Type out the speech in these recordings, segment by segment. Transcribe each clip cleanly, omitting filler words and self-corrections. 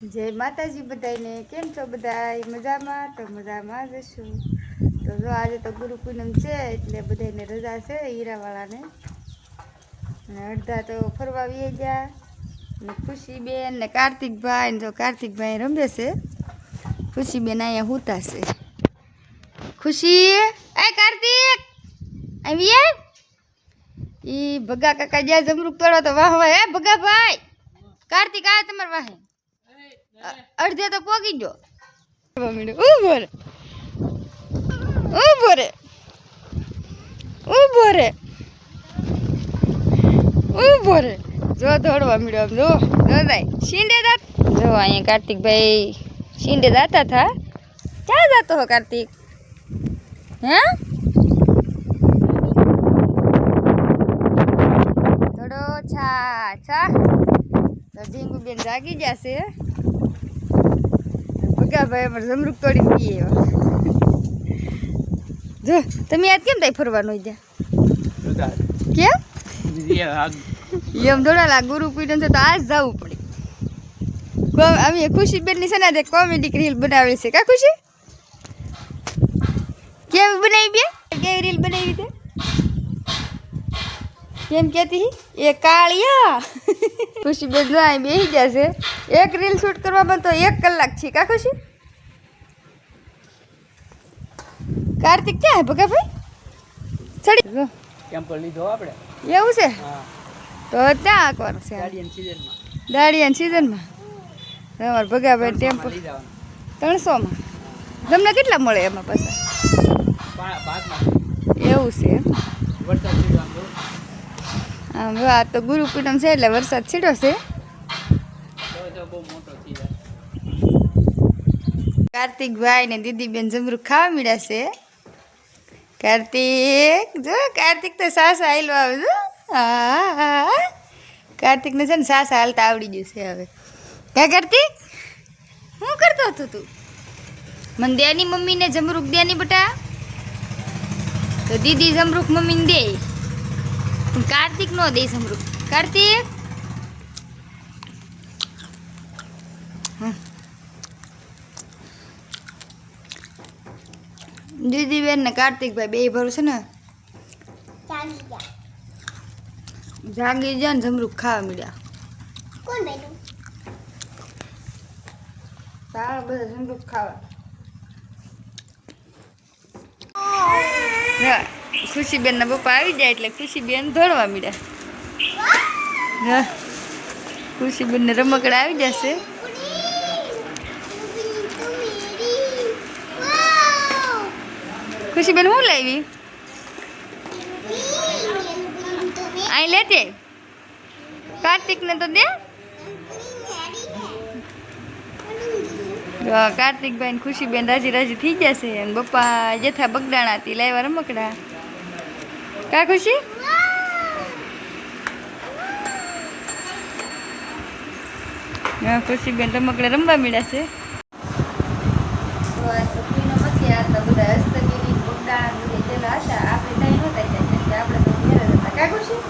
જય માતાજી બધાને કેમ છો બધાય મજામાં તો મજામાં જ છું તો જો આજે તો ગુરુ પૂનમ છે એટલે બધાને રજા છે હીરાવાળાને અને અડધા તો ફરવા વી ગયા ને ખુશીબેન ને કાર્તિકભાઈ ને જો કાર્તિકભાઈ રમે છે ખુશીબેન અહીંયા હુતા છે ખુશી એ કાર્તિક આવીએ ઈ ભગા કાકા જ્યાં જમરૂક તોડો તો વાહ વાહ હે ભગા ભાઈ કાર્તિક આ તમાર વાહે અડધે તો પોગી ગયો ઉભો રે જો દોડવા મળ્યો આમ જો દાદા શીંડે દાત જો અહીંયા કાર્તિકભાઈ શીંડે દાતા થા ક્યાં જાતો હો કાર્તિક હે થોડો છા છા તો ઢીંગુબેન જાગી જશે ભાઈ અમારે જમરૂક તોડી પીએ જો તમે આજ કેમ થાય ફરવાનું કેમ એમ દોડા ગુરુ પૂજન છે તો આજ જવું પડે અમે ખુશીબેન ની છે ને કોમેડી રીલ બનાવેલી છે કા ખુશી કેવી બનાવી બે કેવી રીલ બનાવી તે કેમ કેતી એ કાળિયા ખુશીબેન જો અહીં બેસી જશે એક રીલ શૂટ કરવામાં તો 1 કલાક છે કા ખુશી કાર્તિક ક્યાં ભગા ભાઈ ચડી ટેમ્પલ લીધો આપણે એવું છે તો ત્યાં આકવાનું છે દાડિયાની સિઝનમાં તમારે ભગા ભાઈ ટેમ્પલ 300 માં તમને કેટલા મળે એમાં પાછા એવું છે આમ આ તો ગુરુ પૂનમ છે એટલે વરસાદ છીડો છે કાર્તિકભાઈ ને દીદીબેન જમરૂક ખાવા મળ્યા છે કાર્તિક જો કાર્તિક તો સાસા હાલવા આવે જો હા કાર્તિક ને છે ને સાસા હાલતા આવડી ગયું છે હવે ક્યાં કાર્તિક શું કરતો હતો તું મને દેની મમ્મીને જમરૂક દેની બટા તો દીદી જમરૂક મમ્મીને દે પણ કાર્તિક નો દે જમરૂક કાર્તિક દીદીબેન ને કાર્તિકભાઈ બે ભરું છે ને જાગી ગયા ને જમરૂક ખાવા મળ્યા સારા બધા જમરૂક ખાવા ખુશીબેન ના પપ્પા આવી જાય એટલે ખુશીબેન દોડવા મળ્યા ખુશીબેન ને રમકડા આવી જશે ખુશીબેન હું લાવી અહીં લેતે કાર્તિક ને તો દે કાર્તિકભાઈ ને ખુશીબેન રાજી રાજી થઈ જશે અને પપ્પા જેથા બગડાણા હતી લાવ્યા રમકડા કા ખુશી ખુશીબેન રમકડા રમવા મળ્યા છે બધા હસ્તગીરી બગડાણા પેલા હતા આપણે ત્યાં નહોતા એટલે આપણે તો ઘેર જ હતા કા ખુશી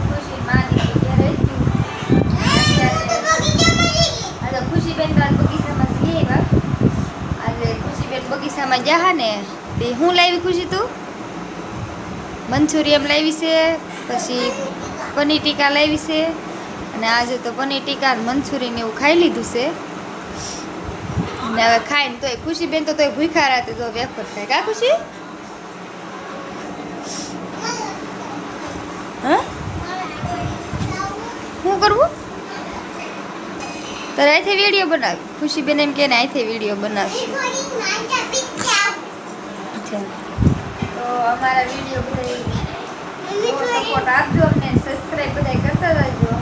ખુશી માની ઘેર આજે ખુશીબેન તો બગીચામાં જઈએ આજે ખુશીબેન બગીચામાં જા ને તે હું લાવી ખુશી તું મંચુરિયમ લાવી છે પછી પનીર ટીકા લાવી છે અને આજે તો પનીર ટીકા મંચુરિયન એવું ખાઈ લીધું છે ને હવે ખાઈને તોય ખુશીબેન તો તોય ભૂખા રાતે તો વેફર થાય કા ખુશી હા શું કરવું તારે અહીંથી વિડીયો બનાવ ખુશીબેન એમ કે ને અહીંથી વિડીયો બનાવશું તો અમારા વિડીયો બધા સપોર્ટ આપજો અને સબસ્ક્રાઈબ બધા કરતા રહેજો